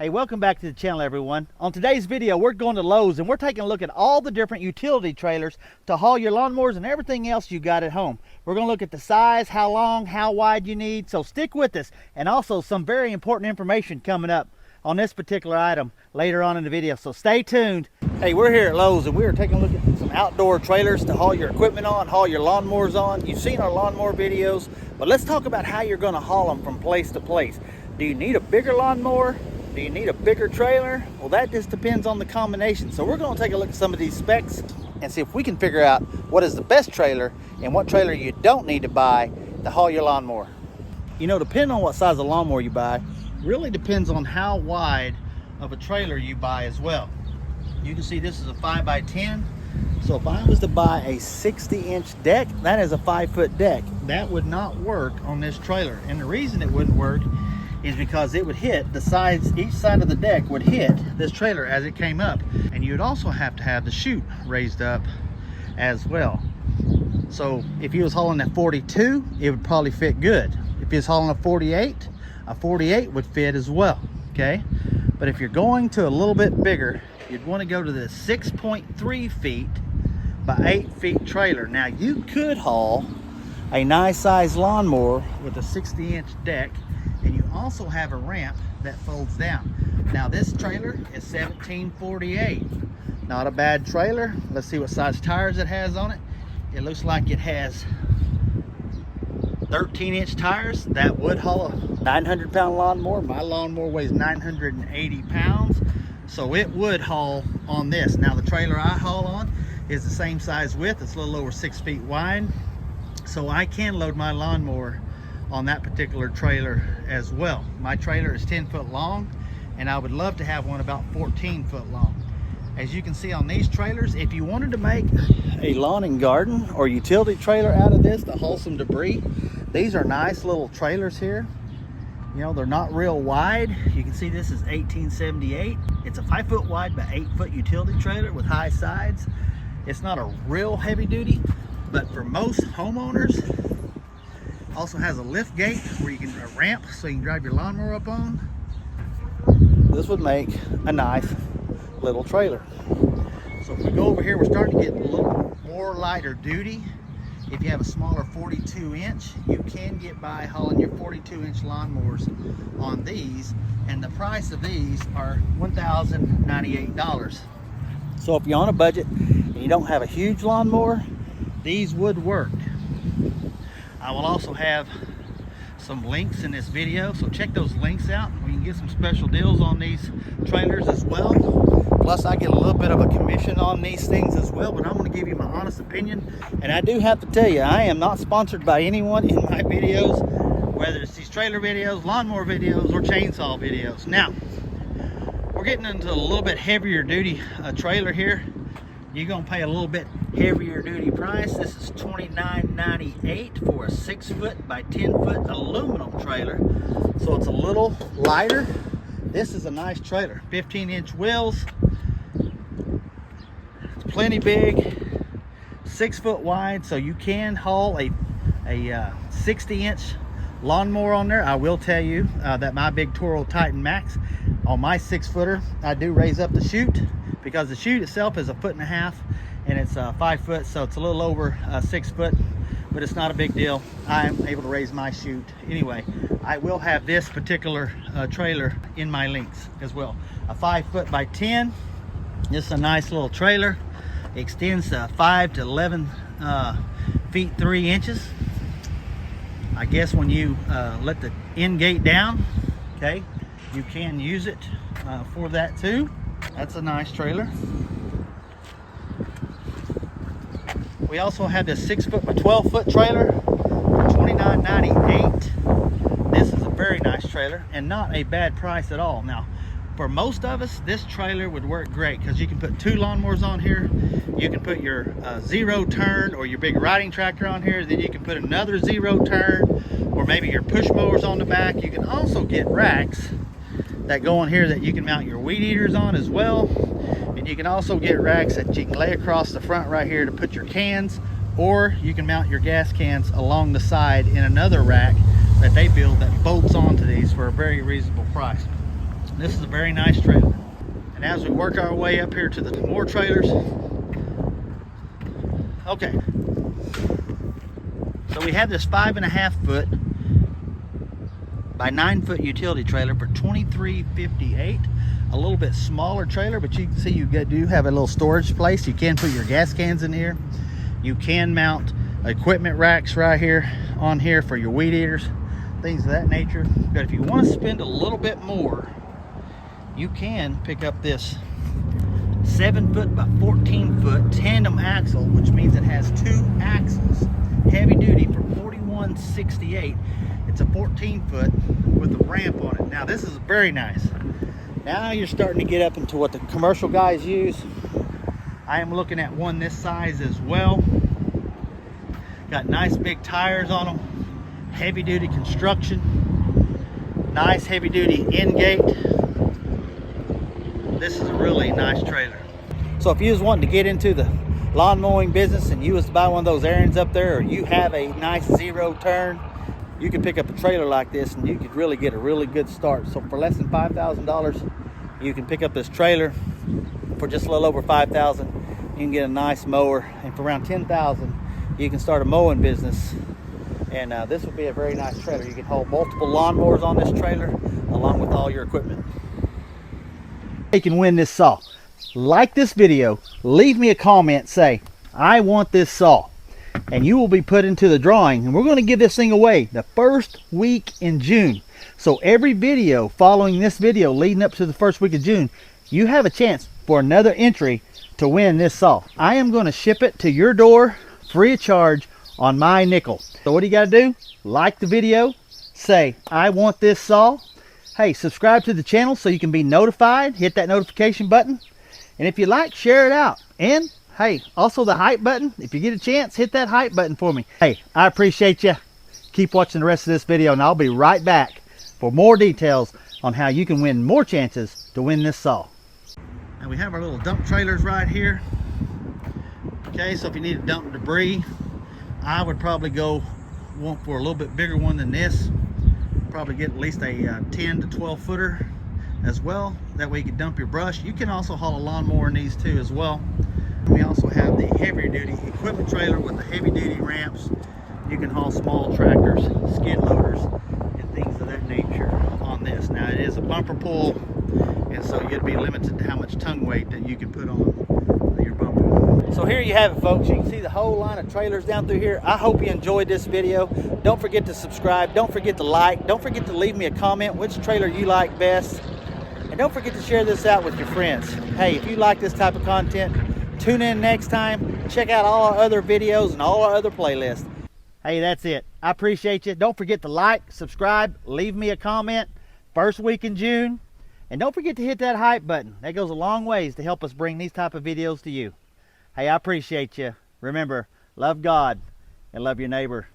Hey, welcome back to the channel, everyone. On today's video, we're going to Lowe's and we're taking a look at all the different utility trailers to haul your lawnmowers and everything else you got at home. We're going to look at the size, how long, how wide you need, so stick with us. And also some very important information coming up on this particular item later on in the video, so stay tuned. Hey, we're here at Lowe's and we're taking a look at some outdoor trailers to haul your equipment on, haul your lawnmowers on. You've seen our lawnmower videos, but let's talk about how you're going to haul them from place to place. Do you need a bigger lawnmower? Do you need a bigger trailer? Well, that just depends on the combination. So we're going to take a look at some of these specs and see if we can figure out what is the best trailer and what trailer you don't need to buy to haul your lawnmower. You know, depending on what size of lawnmower you buy, really depends on how wide of a trailer you buy as well. You can see this is a 5x10. So if I was to buy a 60-inch deck, that is a 5-foot deck. That would not work on this trailer. And the reason it wouldn't work is because it would hit the sides, each side of the deck would hit this trailer as it came up. And you'd also have to have the chute raised up as well. So if you was hauling at 42, it would probably fit good. If you was hauling a 48 would fit as well, okay? But if you're going to a little bit bigger, you'd want to go to the 6.3 feet by 8 feet trailer. Now you could haul a nice size lawnmower with a 60-inch deck, and you also have a ramp that folds down. Now this trailer is 1748. Not a bad trailer. Let's see what size tires it has on it. It looks like it has 13-inch tires. That would haul a 900-pound lawnmower. My lawnmower weighs 980 pounds, so it would haul on this. Now the trailer I haul on is the same size width. It's a little over 6 feet wide, so I can load my lawnmower on that particular trailer as well. My trailer is 10 foot long, and I would love to have one about 14 foot long. As you can see on these trailers, if you wanted to make a lawn and garden or utility trailer out of this to haul some debris, these are nice little trailers here. You know, they're not real wide. You can see this is 1878. It's a 5 foot wide by 8 foot utility trailer with high sides. It's not a real heavy duty, but for most homeowners, also has a lift gate where you can a ramp so you can drive your lawnmower up on. This would make a nice little trailer. So if we go over here, we're starting to get a little more lighter duty. If you have a smaller 42-inch, you can get by hauling your 42-inch lawnmowers on these, and the price of these are $1,098. So if you're on a budget and you don't have a huge lawnmower, these would work. I will also have some links in this video, so check those links out. We can get some special deals on these trailers as well. Plus I get a little bit of a commission on these things as well, but I'm going to give you my honest opinion. And I do have to tell you, I am not sponsored by anyone in my videos, whether it's these trailer videos, lawnmower videos, or chainsaw videos. Now, we're getting into a little bit heavier duty trailer here. You're going to pay a little bit heavier duty price. This is $29.98 for a 6 foot by 10 foot aluminum trailer. So it's a little lighter. This is a nice trailer. 15-inch wheels. It's plenty big. 6 foot wide, so you can haul a 60-inch lawnmower on there. I will tell you that my big Toro Titan Max, on my 6-footer, I do raise up the chute, because the chute itself is 1.5 feet and it's 5 foot, so it's a little over 6 foot, but it's not a big deal. I'm able to raise my chute. Anyway, I will have this particular trailer in my links as well. A 5 foot by 10. This is a nice little trailer. It extends 5 to 11 feet 3 inches. I guess when you let the end gate down, okay, you can use it for that too. That's a nice trailer. We also have this 6 foot by 12 foot trailer for $29.98. This is a very nice trailer and not a bad price at all. Now, for most of us, this trailer would work great because you can put 2 lawnmowers on here. You can put your zero turn or your big riding tractor on here. Then you can put another zero turn, or maybe your push mowers on the back. You can also get racks that go on here that you can mount your weed eaters on as well. And you can also get racks that you can lay across the front right here to put your cans, or you can mount your gas cans along the side in another rack that they build that bolts onto these for a very reasonable price. This is a very nice trailer. And as we work our way up here to the more trailers, okay. So we have this 5.5 foot by 9 foot utility trailer for $23.58. A little bit smaller trailer, but you can see you do have a little storage place. You can put your gas cans in here. You can mount equipment racks right here on here for your weed eaters, things of that nature. But if you want to spend a little bit more, you can pick up this 7 foot by 14 foot tandem axle, which means it has 2 axles, heavy duty, for $41.68. It's a 14 foot with a ramp on it. Now this is very nice. Now you're starting to get up into what the commercial guys use. I am looking at one this size as well. Got nice big tires on them, heavy duty construction, nice heavy duty end gate. This is a really nice trailer. So if you was wanting to get into the lawn mowing business and you was to buy one of those errands up there, or you have a nice 0 turn, you can pick up a trailer like this and you could really get a really good start. So for less than $5,000, you can pick up this trailer. For just a little over $5,000, you can get a nice mower, and for around $10,000, you can start a mowing business. And this would be a very nice trailer. You can hold multiple lawnmowers on this trailer along with all your equipment. You can win this saw. Like this video, leave me a comment, say I want this saw, and you will be put into the drawing. And we're going to give this thing away the first week in June. So every video following this video leading up to the first week of June, you have a chance for another entry to win this saw. I am going to ship it to your door free of charge on my nickel. So what do you got to do? Like the video, say I want this saw. Hey, subscribe to the channel so you can be notified. Hit that notification button, and if you like, share it out. And hey, also the hype button. If you get a chance, hit that hype button for me. Hey, I appreciate you. Keep watching the rest of this video, and I'll be right back for more details on how you can win more chances to win this saw. And we have our little dump trailers right here. Okay, so if you need to dump debris, I would probably go for a little bit bigger one than this. Probably get at least a 10 to 12 footer as well. That way you can dump your brush. You can also haul a lawnmower in these too as well. We also have the heavier duty equipment trailer with the heavy duty ramps. You can haul small tractors, skid loaders, and things of that nature on this. Now it is a bumper pull, and so you'd be limited to how much tongue weight that you can put on your bumper. So here you have it, folks. You can see the whole line of trailers down through here. I hope you enjoyed this video. Don't forget to subscribe. Don't forget to like. Don't forget to leave me a comment which trailer you like best. And don't forget to share this out with your friends. Hey, if you like this type of content, tune in next time. Check out all our other videos and all our other playlists. Hey, that's it. I appreciate you. Don't forget to like, subscribe, leave me a comment. First week in June. And don't forget to hit that hype button. That goes a long ways to help us bring these type of videos to you. Hey, I appreciate you. Remember, love God and love your neighbor.